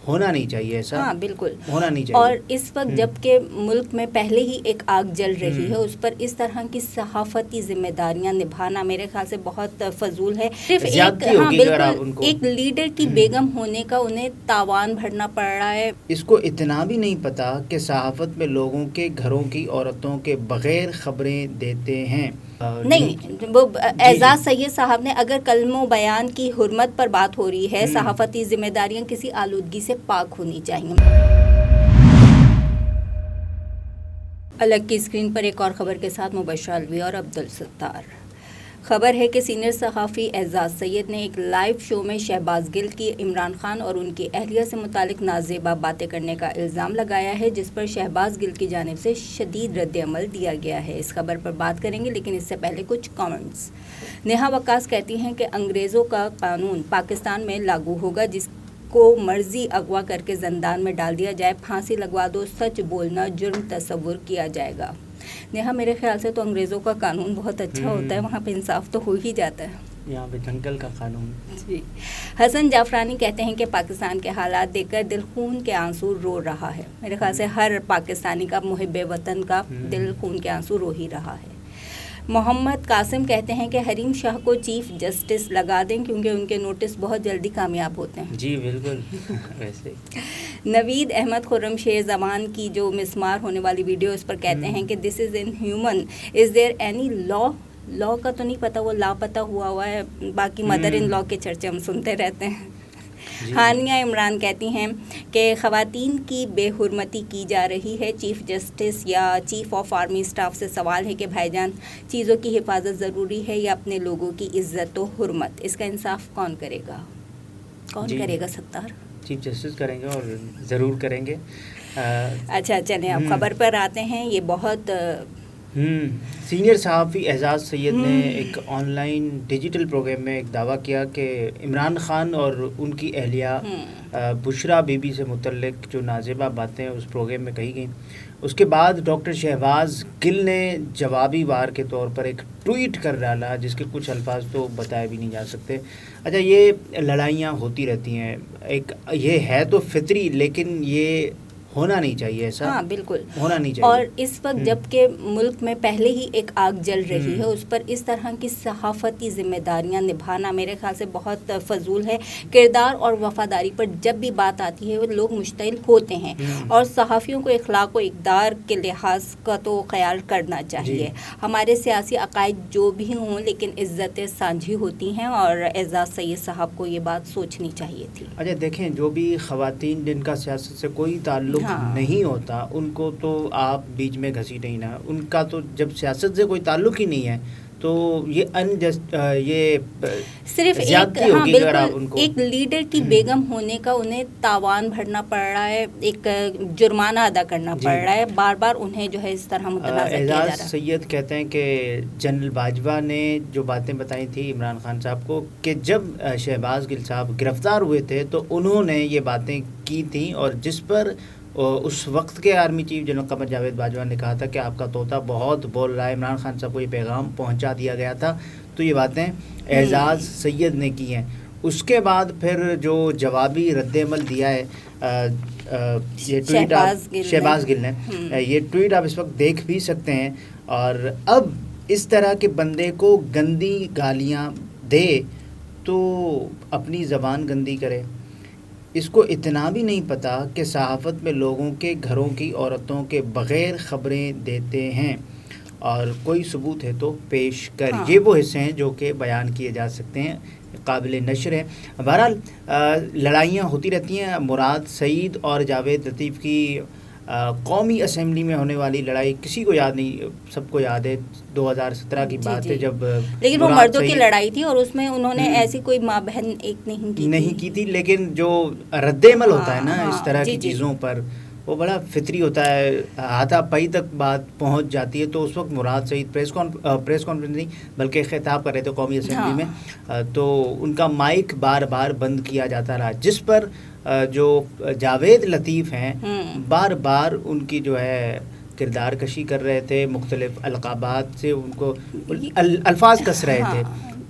ہونا نہیں چاہیے ایسا. ہاں بالکل ہونا نہیں چاہیے. اور اس وقت جب کہ ملک میں پہلے ہی ایک آگ جل رہی ہے، اس پر اس طرح کی صحافتی ذمہ داریاں نبھانا میرے خیال سے بہت فضول ہے. صرف ایک بالکل ایک لیڈر کی بیگم ہونے کا انہیں تاوان بھرنا پڑ رہا ہے. اس کو اتنا بھی نہیں پتا کہ صحافت میں لوگوں کے گھروں کی عورتوں کے بغیر خبریں دیتے ہیں. نہیں، وہ اعزاز سید صاحب نے اگر کلم و بیان کی حرمت پر بات ہو رہی ہے، صحافتی ذمہ داریاں کسی آلودگی سے پاک ہونی چاہیے. الگ کی اسکرین پر ایک اور خبر کے ساتھ مبشرہ الوی اور عبدالستار. خبر ہے کہ سینئر صحافی اعزاز سید نے ایک لائیو شو میں شہباز گل کی عمران خان اور ان کی اہلیہ سے متعلق نازیبا باتیں کرنے کا الزام لگایا ہے، جس پر شہباز گل کی جانب سے شدید رد عمل دیا گیا ہے. اس خبر پر بات کریں گے، لیکن اس سے پہلے کچھ کامنٹس. نیہا وقاص کہتی ہیں کہ انگریزوں کا قانون پاکستان میں لاگو ہوگا، جس کو مرضی اغوا کر کے زندان میں ڈال دیا جائے، پھانسی لگوا دو، سچ بولنا جرم تصور کیا جائے گا. نیہا، میرے خیال سے تو انگریزوں کا قانون بہت اچھا ہوتا ہے، وہاں پہ انصاف تو ہو ہی جاتا ہے. یہاں پہ دنگل کا قانون. جی. حسن جعفرانی کہتے ہیں کہ پاکستان کے حالات دیکھ کر دل خون کے آنسو رو رہا ہے. میرے خیال سے ہر پاکستانی کا، محب وطن کا دل خون کے آنسو رو ہی رہا ہے. محمد قاسم کہتے ہیں کہ حریم شاہ کو چیف جسٹس لگا دیں، کیونکہ ان کے نوٹس بہت جلدی کامیاب ہوتے ہیں. جی بالکل. ویسے نوید احمد خرم شیر زمان کی جو مسمار ہونے والی ویڈیو، اس پر کہتے ہیں کہ دس از in human, is there any law کا تو نہیں پتا، وہ لاپتہ ہوا ہے. باقی مدر ان لا کے چرچے ہم سنتے رہتے ہیں. ہانیہ عمران کہتی ہیں کہ خواتین کی بے حرمتی کی جا رہی ہے. چیف جسٹس یا چیف آف آرمی اسٹاف سے سوال ہے کہ بھائی جان، چیزوں کی حفاظت ضروری ہے یا اپنے لوگوں کی عزت و حرمت؟ اس کا انصاف کون کرے گا؟ کرے گا ستار؟ چیف جسٹس کریں گے، اور ضرور کریں گے. اچھا چلیں اب خبر پر آتے ہیں. یہ بہت سینئر صحافی اعزاز سید نے ایک آن لائن ڈیجیٹل پروگرام میں ایک دعویٰ کیا کہ عمران خان اور ان کی اہلیہ بشرا بی بی سے متعلق جو نازیبا باتیں اس پروگرام میں کہی گئیں، اس کے بعد ڈاکٹر شہباز گل نے جوابی وار کے طور پر ایک ٹویٹ کر ڈالا، جس کے کچھ الفاظ تو بتائے بھی نہیں جا سکتے. اچھا، یہ لڑائیاں ہوتی رہتی ہیں، ایک یہ ہے تو فطری، لیکن یہ ہونا نہیں چاہیے ایسا. ہاں بالکل ہونا نہیں چاہیے. اور اس وقت جب کہ ملک میں پہلے ہی ایک آگ جل رہی ہے، اس پر اس طرح کی صحافتی ذمہ داریاں نبھانا میرے خیال سے بہت فضول ہے. کردار اور وفاداری پر جب بھی بات آتی ہے وہ لوگ مشتعل ہوتے ہیں، اور صحافیوں کو اخلاق و اقدار کے لحاظ کا تو خیال کرنا چاہیے. ہمارے سیاسی عقائد جو بھی ہوں، لیکن عزتیں سانجھی ہوتی ہیں، اور اعزاز سید صاحب کو یہ بات سوچنی چاہیے تھی. اچھا دیکھیں، جو بھی خواتین جن کا سیاست سے کوئی تعلق نہیں ہوتا، ان کو تو آپ بیچ میں گھسیٹیں ہی نہ. ان کا تو جب سیاست سے کوئی تعلق ہی نہیں ہے تو یہ صرف ایک لیڈر کی بیگم ہونے کا انہیں تاوان بھرنا پڑ رہا ہے، ایک جرمانہ ادا کرنا پڑ رہا ہے. بار بار انہیں جو ہے اس طرح متنازع کیا جا رہا ہے. اعزاز سید کہتے ہیں کہ جنرل باجوہ نے جو باتیں بتائی تھی عمران خان صاحب کو، کہ جب شہباز گل صاحب گرفتار ہوئے تھے تو انہوں نے یہ باتیں کی تھیں، اور جس پر اس وقت کے army chief general Qamar Javed Bajwa نے کہا تھا کہ آپ کا طوطا بہت بول رہا ہے. عمران خان صاحب کو یہ پیغام پہنچا دیا گیا تھا. تو یہ باتیں اعزاز سید نے کی ہیں. اس کے بعد پھر جو جوابی رد عمل دیا ہے یہ ٹویٹ شہباز گل نے، یہ ٹویٹ آپ اس وقت دیکھ بھی سکتے ہیں. اور اب اس طرح کے بندے کو گندی گالیاں دے تو اپنی زبان گندی کرے. اس کو اتنا بھی نہیں پتا کہ صحافت میں لوگوں کے گھروں کی عورتوں کے بغیر خبریں دیتے ہیں، اور کوئی ثبوت ہے تو پیش کر. یہ وہ حصے ہیں جو کہ بیان کیے جا سکتے ہیں، قابل نشر ہے. بہرحال لڑائیاں ہوتی رہتی ہیں. مراد سعید اور جاوید لطیف کی قومی اسمبلی میں ہونے والی لڑائی کسی کو یاد نہیں، سب کو یاد ہے. 2017 کی بات ہے جب، لیکن وہ مردوں کی لڑائی تھی، اور اس میں انہوں نے ایسی کوئی ماں بہن ایک نہیں کی تھی. لیکن جو رد عمل ہوتا ہے نا اس طرح کی چیزوں پر، وہ بڑا فطری ہوتا ہے. ہاتھا پائی تک بات پہنچ جاتی ہے. تو اس وقت مراد سعید پریس کانفرنس نہیں بلکہ خطاب کر رہے تھے قومی اسمبلی میں، تو ان کا مائک بار بار بند کیا جاتا رہا، جس پر جو جاوید لطیف ہیں بار بار ان کی جو ہے کردار کشی کر رہے تھے، مختلف القابات سے ان کو الفاظ کس رہے تھے.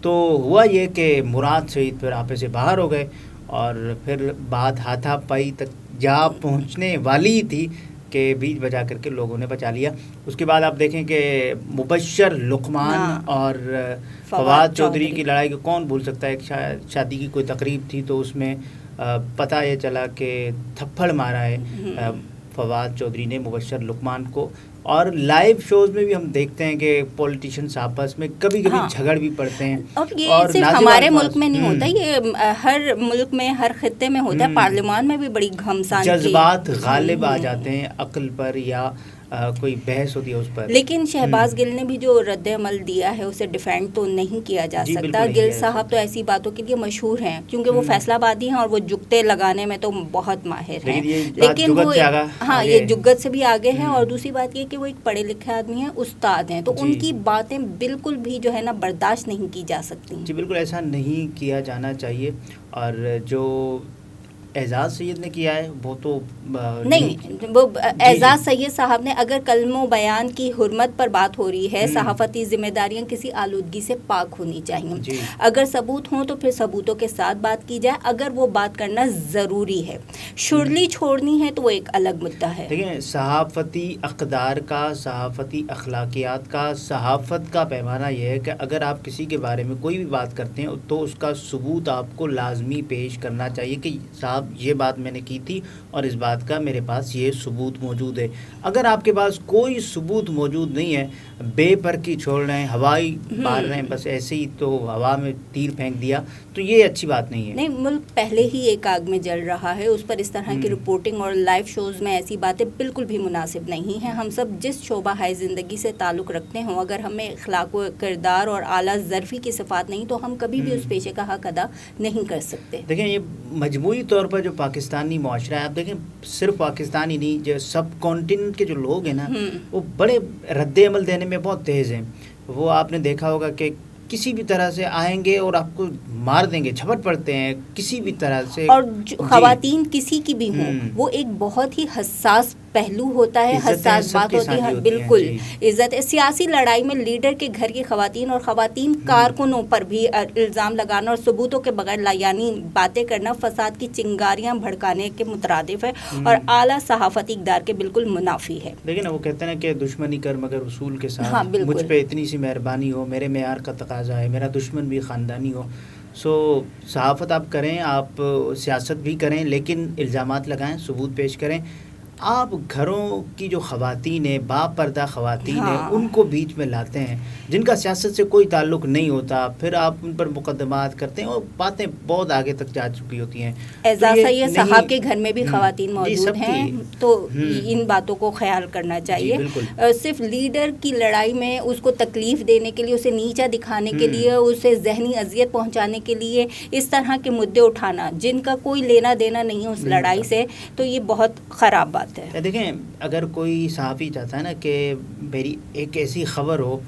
تو ہوا یہ کہ مراد سعید پھر آپے سے باہر ہو گئے، اور پھر بات ہاتھا پائی تک جا پہنچنے والی تھی کہ بیچ بجا کر کے لوگوں نے بچا لیا. اس کے بعد آپ دیکھیں کہ مبشر لقمان اور فواد چودھری کی لڑائی کو کون بھول سکتا ہے. ایک شادی کی کوئی تقریب تھی تو اس میں پتہ یہ چلا کہ تھپڑ مارا ہے فواد چودھری نے مبشر لقمان کو. اور لائیو شوز میں بھی ہم دیکھتے ہیں کہ پولیٹیشینس آپس میں کبھی کبھی جھگڑ بھی پڑتے ہیں. اور یہ صرف ہمارے ملک میں نہیں ہوتا، یہ ہر ملک میں ہر خطے میں ہوتا ہے. پارلیمان میں بھی بڑی گھمسان جذبات غالب آ جاتے ہیں عقل پر یا کوئی بحث ہوتی ہے اس پر. لیکن شہباز گل نے بھی جو رد عمل دیا ہے اسے ڈیفینڈ تو نہیں کیا جا سکتا. گل صاحب تو ایسی باتوں کے لیے مشہور ہیں کیونکہ وہ فیصلہ آبادی ہیں اور وہ جگتے لگانے میں تو بہت ماہر ہیں. لیکن وہ یہ جگت سے بھی آگے ہیں. اور دوسری بات یہ کہ وہ ایک پڑھے لکھے آدمی ہیں، استاد ہیں، تو ان کی باتیں بالکل بھی جو ہے نا برداشت نہیں کی جا سکتی. جی بالکل ایسا نہیں کیا جانا چاہیے. اور جو اعزاز سید نے کیا ہے وہ تو نہیں، وہ اعزاز سید صاحب نے اگر کلم و بیان کی حرمت پر بات ہو رہی ہے، صحافتی ذمہ داریاں کسی آلودگی سے پاک ہونی چاہیے. اگر ثبوت ہوں تو پھر ثبوتوں کے ساتھ بات کی جائے. اگر وہ بات کرنا ضروری ہے، شرلی چھوڑنی ہے تو وہ ایک الگ مدعا ہے. دیکھیں صحافتی اقدار کا، صحافتی اخلاقیات کا، صحافت کا پیمانہ یہ ہے کہ اگر آپ کسی کے بارے میں کوئی بھی بات کرتے ہیں تو اس کا ثبوت آپ کو لازمی پیش کرنا چاہیے کہ صاحب یہ بات میں نے کی تھی اور اس بات کا میرے پاس یہ ثبوت موجود ہے. اگر آپ کے پاس کوئی ثبوت موجود نہیں ہے، بے پر کی چھوڑ رہے ہیں، ہوائی مار رہے ہیں، بس ایسے ہی تو ہوا میں تیر پھینک دیا، تو یہ اچھی بات نہیں ہے. نہیں، ملک پہلے ہی ایک آگ میں جل رہا ہے، اس پر اس طرح کی رپورٹنگ اور لائیو شوز میں ایسی باتیں بالکل بھی مناسب نہیں ہیں. ہم سب جس شعبہ ہے زندگی سے تعلق رکھتے ہوں، اگر ہمیں اخلاق و کردار اور اعلیٰ ظرفی کی صفات نہیں تو ہم کبھی بھی اس پیشے کا حق ادا نہیں کر سکتے. دیکھیں یہ مجموعی طور پر جو پاکستانی معاشرہ ہے، آپ دیکھیں صرف پاکستانی نہیں، جو سب کانٹیننٹ کے جو لوگ ہیں نا، وہ بڑے رد عمل دینے میں بہت تیز ہیں. وہ آپ نے دیکھا ہوگا کہ کسی بھی طرح سے آئیں گے اور آپ کو مار دیں گے، جھپٹ پڑتے ہیں کسی بھی طرح سے. اور خواتین کسی کی بھی ہوں، وہ ایک بہت ہی حساس پہلو ہوتا ہے، حساس بات ہوتی ہے. بالکل عزت. سیاسی لڑائی میں لیڈر کے گھر کی خواتین اور خواتین کارکنوں پر بھی الزام لگانا اور ثبوتوں کے بغیر لایانی باتیں کرنا فساد کی چنگاریاں بھڑکانے کے مترادف ہے اور اعلیٰ صحافتی اقدار کے بالکل منافی ہے. لیکن وہ کہتے ہیں کہ دشمنی کر مگر اصول کے ساتھ. مجھ پہ اتنی سی مہربانی ہو، میرے معیار کا تقاضا ہے، میرا دشمن بھی خاندانی ہو. صحافت آپ کریں، آپ سیاست بھی کریں، لیکن الزامات لگائیں، ثبوت پیش کریں. آپ گھروں کی جو خواتین ہیں، با پردہ خواتین ہیں، ان کو بیچ میں لاتے ہیں جن کا سیاست سے کوئی تعلق نہیں ہوتا، پھر آپ ان پر مقدمات کرتے ہیں اور باتیں بہت آگے تک جا چکی ہوتی ہیں. اعزاز سید صاحب کے گھر میں بھی خواتین موجود ہیں، تو ان باتوں کو خیال کرنا چاہیے. صرف لیڈر کی لڑائی میں اس کو تکلیف دینے کے لیے، اسے نیچا دکھانے کے لیے، اسے ذہنی اذیت پہنچانے کے لیے اس طرح کے مدعے اٹھانا جن کا کوئی لینا دینا نہیں ہے اس لڑائی سے، تو یہ بہت خراب بات ہے. دیکھیں اگر کوئی صحافی چاہتا ہے نا کہ میری ایک ایسی خبر ہو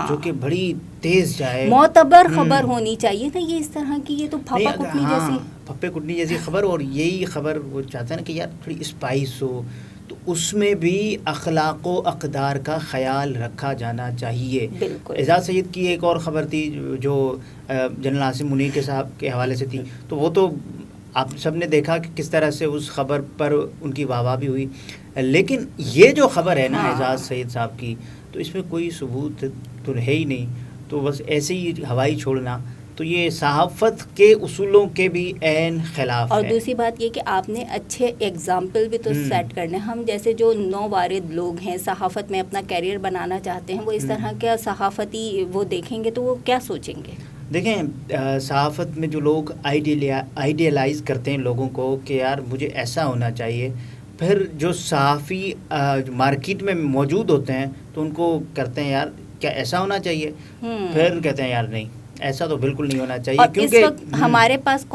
جو کہ بڑی تیز جائے، معتبر خبر ہونی چاہیے نا، یہ اس طرح کی یہ تو پھپا کٹنی جیسی، پھپے کٹنی جیسی خبر. اور یہی خبر وہ چاہتا ہے نا کہ یار تھوڑی اسپائس ہو، تو اس میں بھی اخلاق و اقدار کا خیال رکھا جانا چاہیے. اعزاز سید کی ایک اور خبر تھی جو جنرل عاصم منیر کے صاحب کے حوالے سے تھی، تو وہ تو آپ سب نے دیکھا کہ کس طرح سے اس خبر پر ان کی واہ واہ بھی ہوئی. لیکن یہ جو خبر ہے نا اعزاز سید صاحب کی، تو اس میں کوئی ثبوت تو ہے ہی نہیں، تو بس ایسے ہی ہوائی چھوڑنا، تو یہ صحافت کے اصولوں کے بھی عین خلاف ہے. اور دوسری بات یہ کہ آپ نے اچھے ایگزامپل بھی تو سیٹ کرنے. ہم جیسے جو نووارد لوگ ہیں، صحافت میں اپنا کیریئر بنانا چاہتے ہیں، وہ اس طرح کا صحافتی وہ دیکھیں گے تو وہ کیا سوچیں گے؟ دیکھیں صحافت میں جو لوگ آئیڈیلائز کرتے ہیں لوگوں کو کہ یار مجھے ایسا ہونا چاہیے، پھر جو صحافی مارکیٹ میں موجود ہوتے ہیں تو ان کو کرتے ہیں یار کیا ایسا ہونا چاہیے، پھر کہتے ہیں یار نہیں ایسا تو بالکل نہیں ہونا چاہیے. کیونکہ اس وقت ہمارے پاس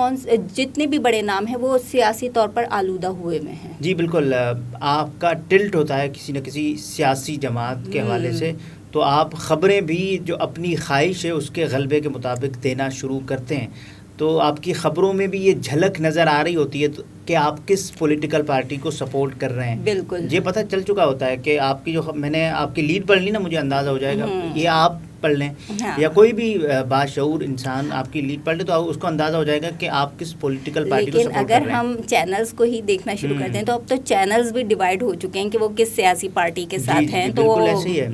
جتنے بھی بڑے نام ہیں وہ سیاسی طور پر آلودہ ہوئے میں ہیں. جی بالکل، آپ کا ٹلٹ ہوتا ہے کسی نہ کسی سیاسی جماعت کے حوالے سے، تو آپ خبریں بھی جو اپنی خواہش ہے اس کے غلبے کے مطابق دینا شروع کرتے ہیں. تو آپ کی خبروں میں بھی یہ جھلک نظر آ رہی ہوتی ہے کہ آپ کس پولیٹیکل پارٹی کو سپورٹ کر رہے ہیں. بالکل یہ پتہ چل چکا ہوتا ہے کہ آپ کی جو میں نے آپ کی لیڈ پڑھ لی نا، مجھے اندازہ ہو جائے گا یہ آپ پڑھ لیں یا کوئی بھی باشعور انسان آپ کی لیڈ پڑھ لے تو اس کو اندازہ ہو جائے گا کہ آپ کس پولیٹیکل پارٹی کو لیکن سپورٹ کر رہے اگر ہیں. ہم چینلز کو ہی دیکھنا شروع کرتے ہیں تو اب تو چینلز بھی ڈیوائیڈ ہو چکے ہیں کہ وہ کس سیاسی پارٹی کے ساتھ ہیں. تو بالکل ایسے ہی ہے.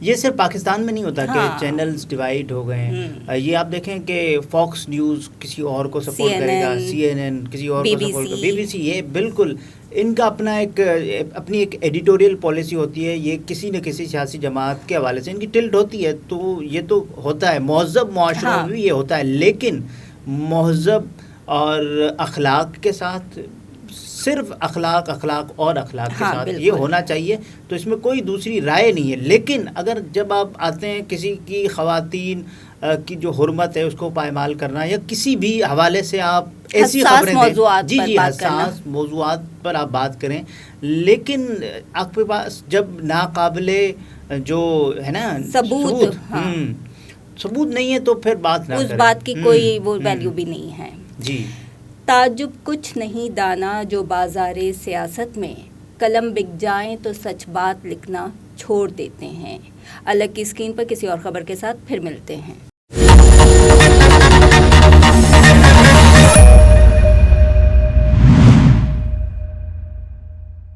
یہ صرف پاکستان میں نہیں ہوتا کہ ہاں. چینلز ڈیوائیڈ ہو گئے ہیں. یہ آپ دیکھیں کہ فاکس نیوز کسی اور کو سپورٹ کرے گا, CNN کسی اور کو سپورٹ کرے گا, BBC. یہ بالکل ان کا اپنی ایک ایڈیٹوریل پالیسی ہوتی ہے. یہ کسی نہ کسی سیاسی جماعت کے حوالے سے ان کی ٹلٹ ہوتی ہے. تو یہ تو ہوتا ہے, مہذب معاشروں میں بھی یہ ہوتا ہے, لیکن مہذب اور اخلاق کے ساتھ, صرف اخلاق اور اخلاق کے ساتھ یہ ہونا چاہیے. تو اس میں کوئی دوسری رائے نہیں ہے. لیکن اگر جب آپ آتے ہیں کسی کی خواتین کی جو حرمت ہے اس کو پائمال کرنا یا کسی بھی حوالے سے آپ ایسی خبریں دیں, حساس موضوعات پر آپ بات کریں, لیکن آپ کے پاس جب ناقابل جو ہے نا ثبوت نہیں ہے تو پھر بات نہ کریں. اس بات کی کوئی وہ ویلیو بھی نہیں ہے. جی. تعجب کچھ نہیں دانا جو بازار سیاست میں قلم بک جائیں تو سچ بات لکھنا چھوڑ دیتے ہیں. الگ کی اسکرین پر کسی اور خبر کے ساتھ پھر ملتے ہیں.